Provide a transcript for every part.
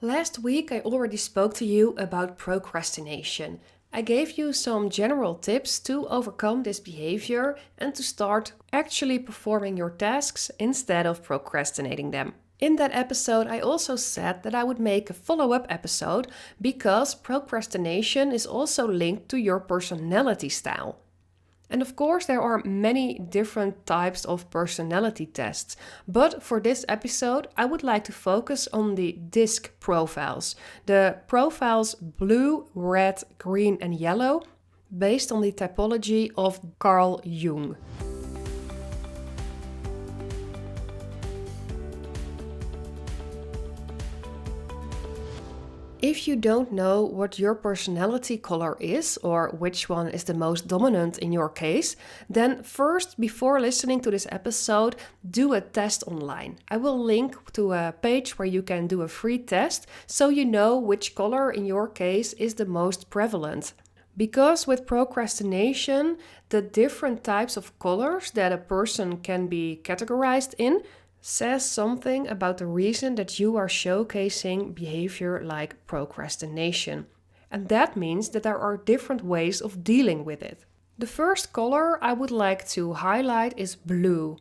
Last week, I already spoke to you about procrastination. I gave you some general tips to overcome this behavior and to start actually performing your tasks instead of procrastinating them. In that episode, I also said that I would make a follow up episode because procrastination is also linked to your personality style. And of course, there are many different types of personality tests. But for this episode, I would like to focus on the DISC profiles. The profiles blue, red, green, and yellow, based on the typology of Carl Jung. If you don't know what your personality color is or which one is the most dominant in your case, then first, before listening to this episode, do a test online. I will link to a page where you can do a free test so you know which color in your case is the most prevalent. Because with procrastination, the different types of colors that a person can be categorized in says something about the reason that you are showcasing behavior like procrastination. And that means that there are different ways of dealing with it. The first color I would like to highlight is blue.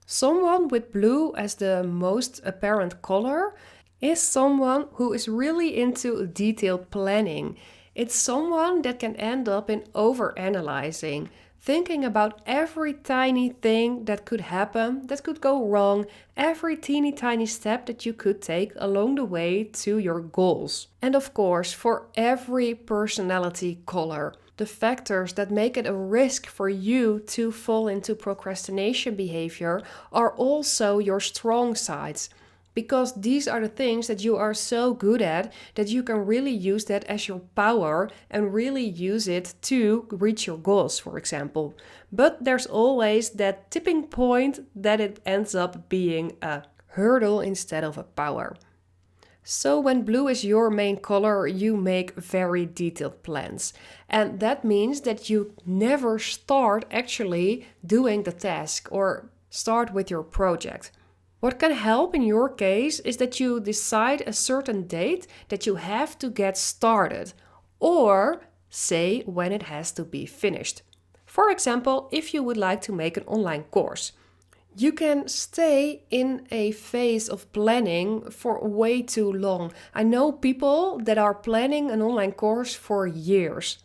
Someone with blue as the most apparent color is someone who is really into detailed planning. It's someone that can end up in overanalyzing, thinking about every tiny thing that could happen, that could go wrong, every teeny tiny step that you could take along the way to your goals. And of course, for every personality color, the factors that make it a risk for you to fall into procrastination behavior are also your strong sides. Because these are the things that you are so good at that you can really use that as your power and really use it to reach your goals, for example. But there's always that tipping point that it ends up being a hurdle instead of a power. So when blue is your main color, you make very detailed plans. And that means that you never start actually doing the task or start with your project. What can help in your case is that you decide a certain date that you have to get started, or say when it has to be finished. For example, if you would like to make an online course, you can stay in a phase of planning for way too long. I know people that are planning an online course for years.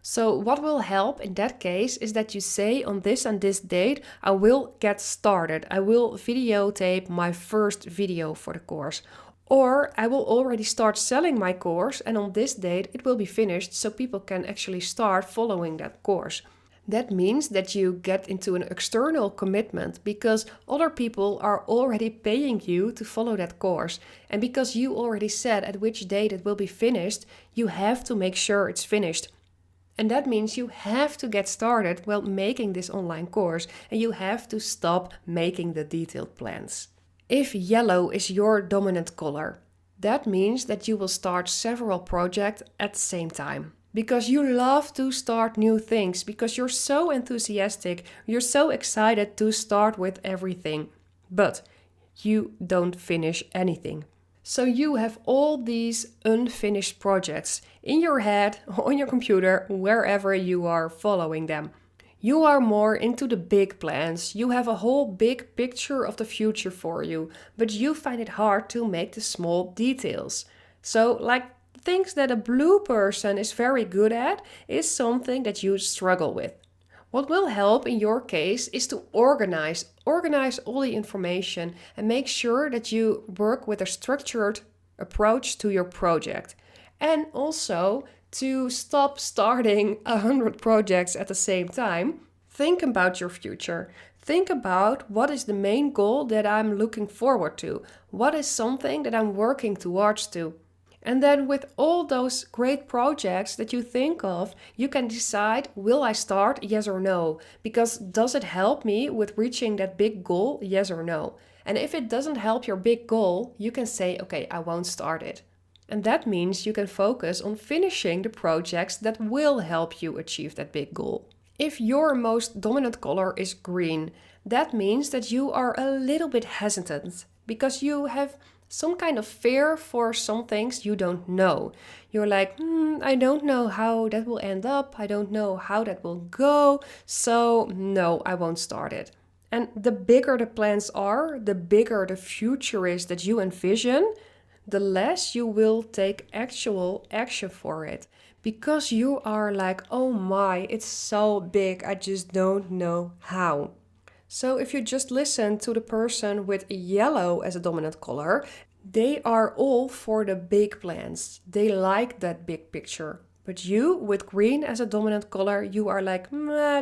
So what will help in that case is that you say on this and this date, I will get started. I will videotape my first video for the course. Or I will already start selling my course and on this date it will be finished so people can actually start following that course. That means that you get into an external commitment because other people are already paying you to follow that course. And because you already said at which date it will be finished, you have to make sure it's finished. And that means you have to get started while making this online course and you have to stop making the detailed plans. If yellow is your dominant color, that means that you will start several projects at the same time. Because you love to start new things, because you're so enthusiastic, you're so excited to start with everything, but you don't finish anything. So you have all these unfinished projects in your head, on your computer, wherever you are following them. You are more into the big plans. You have a whole big picture of the future for you, but you find it hard to make the small details. So like things that a blue person is very good at is something that you struggle with. What will help in your case is to organize all the information and make sure that you work with a structured approach to your project. And also to stop starting 100 projects at the same time. Think about your future. Think about what is the main goal that I'm looking forward to. What is something that I'm working towards to. And then with all those great projects that you think of, you can decide, will I start, yes or no? Because does it help me with reaching that big goal, yes or no? And if it doesn't help your big goal, you can say, okay, I won't start it. And that means you can focus on finishing the projects that will help you achieve that big goal. If your most dominant color is green, that means that you are a little bit hesitant because you have Some kind of fear for some things you don't know. You're like, I don't know how that will end up. I don't know how that will go. So, no, I won't start it. And the bigger the plans are, the bigger the future is that you envision, the less you will take actual action for it. Because you are like, oh my, it's so big, I just don't know how. So if you just listen to the person with yellow as a dominant color, they are all for the big plans. They like that big picture. But you, with green as a dominant color, you are like,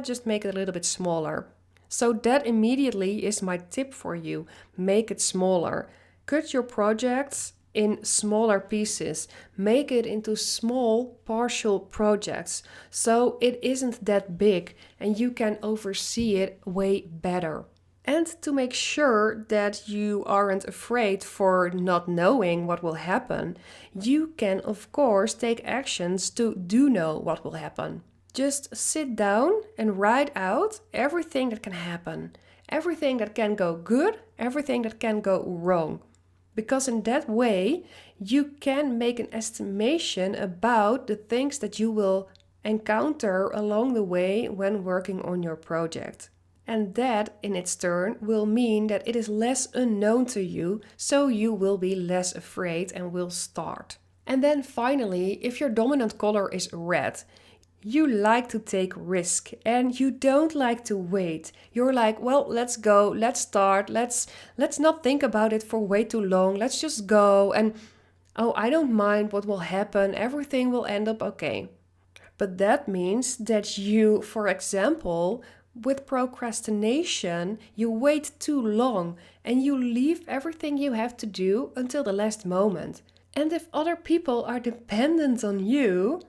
just make it a little bit smaller. So that immediately is my tip for you. Make it smaller. Cut your projects in smaller pieces. Make it into small partial projects so it isn't that big and you can oversee it way better. And to make sure that you aren't afraid for not knowing what will happen, you can of course take actions to do know what will happen. Just sit down and write out everything that can happen, everything that can go good, everything that can go wrong. Because in that way, you can make an estimation about the things that you will encounter along the way when working on your project. And that, in its turn, will mean that it is less unknown to you, so you will be less afraid and will start. And then finally, if your dominant color is red, you like to take risk and you don't like to wait. You're like, well, let's go, let's start, let's not think about it for way too long. Let's just go and I don't mind what will happen. Everything will end up okay. But that means that you, for example, with procrastination, you wait too long and you leave everything you have to do until the last moment. And if other people are dependent on you,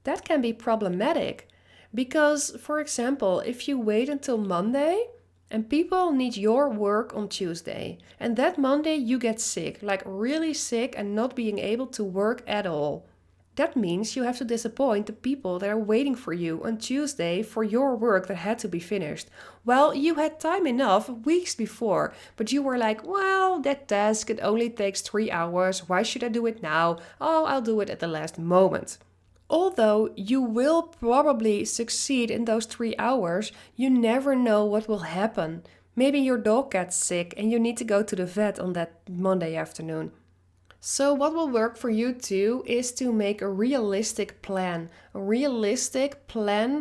that can be problematic because, for example, if you wait until Monday and people need your work on Tuesday and that Monday you get sick, like really sick and not being able to work at all, that means you have to disappoint the people that are waiting for you on Tuesday for your work that had to be finished. Well, you had time enough weeks before, but you were like, well, that task, it only takes 3 hours. Why should I do it now? Oh, I'll do it at the last moment. Although you will probably succeed in those 3 hours, you never know what will happen. Maybe your dog gets sick and you need to go to the vet on that Monday afternoon. So what will work for you too is to make a realistic plan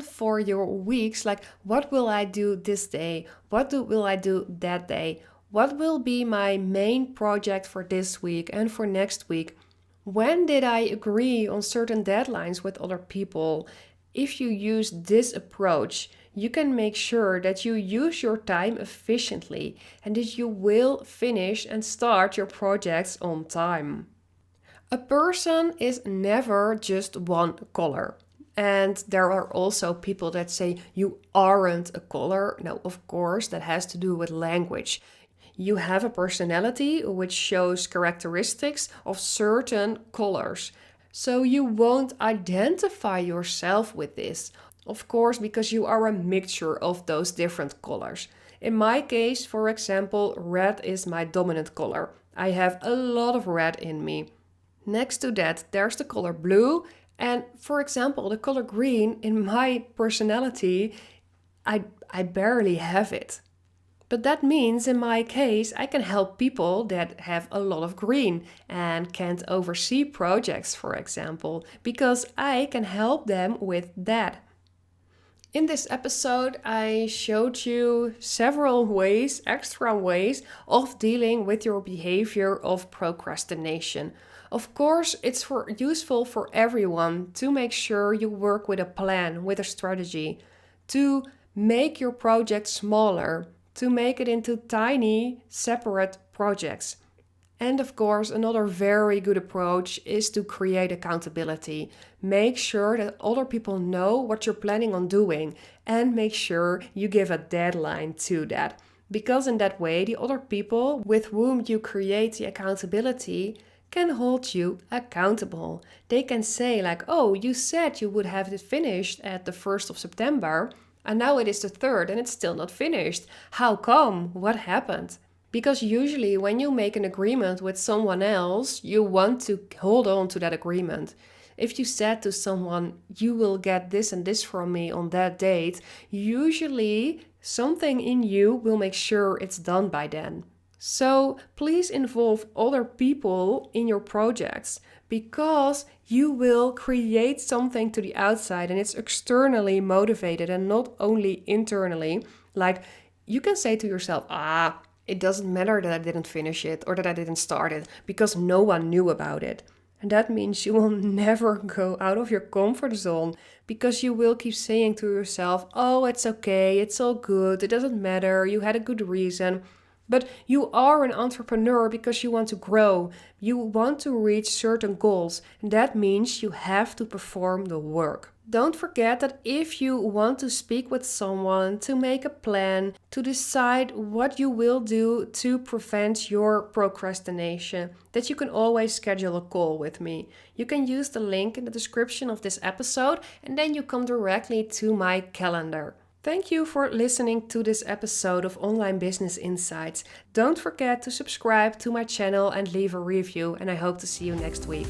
for your weeks. Like, what will I do this day? Will I do that day? What will be my main project for this week and for next week? When did I agree on certain deadlines with other people? If you use this approach, you can make sure that you use your time efficiently and that you will finish and start your projects on time. A person is never just one color. And there are also people that say you aren't a color. No, of course, that has to do with language. You have a personality which shows characteristics of certain colors. So you won't identify yourself with this. Of course, because you are a mixture of those different colors. In my case, for example, red is my dominant color. I have a lot of red in me. Next to that, there's the color blue. And for example, the color green in my personality, I barely have it. But that means in my case, I can help people that have a lot of green and can't oversee projects, for example, because I can help them with that. In this episode, I showed you several ways, extra ways of dealing with your behavior of procrastination. Of course, it's useful for everyone to make sure you work with a plan, with a strategy, to make your project smaller, to make it into tiny, separate projects. And of course, another very good approach is to create accountability. Make sure that other people know what you're planning on doing and make sure you give a deadline to that. Because in that way, the other people with whom you create the accountability can hold you accountable. They can say like, oh, you said you would have it finished at the 1st of September, and now it is the 3rd and it's still not finished. How come? What happened? Because usually when you make an agreement with someone else, you want to hold on to that agreement. If you said to someone, you will get this and this from me on that date, usually something in you will make sure it's done by then. So please involve other people in your projects, because you will create something to the outside and it's externally motivated and not only internally. Like, you can say to yourself, it doesn't matter that I didn't finish it or that I didn't start it because no one knew about it. And that means you will never go out of your comfort zone, because you will keep saying to yourself, oh, it's okay, it's all good, it doesn't matter, you had a good reason. But you are an entrepreneur because you want to grow. You want to reach certain goals. And that means you have to perform the work. Don't forget that if you want to speak with someone, to make a plan, to decide what you will do to prevent your procrastination, that you can always schedule a call with me. You can use the link in the description of this episode and then you come directly to my calendar. Thank you for listening to this episode of Online Business Insights. Don't forget to subscribe to my channel and leave a review, and I hope to see you next week.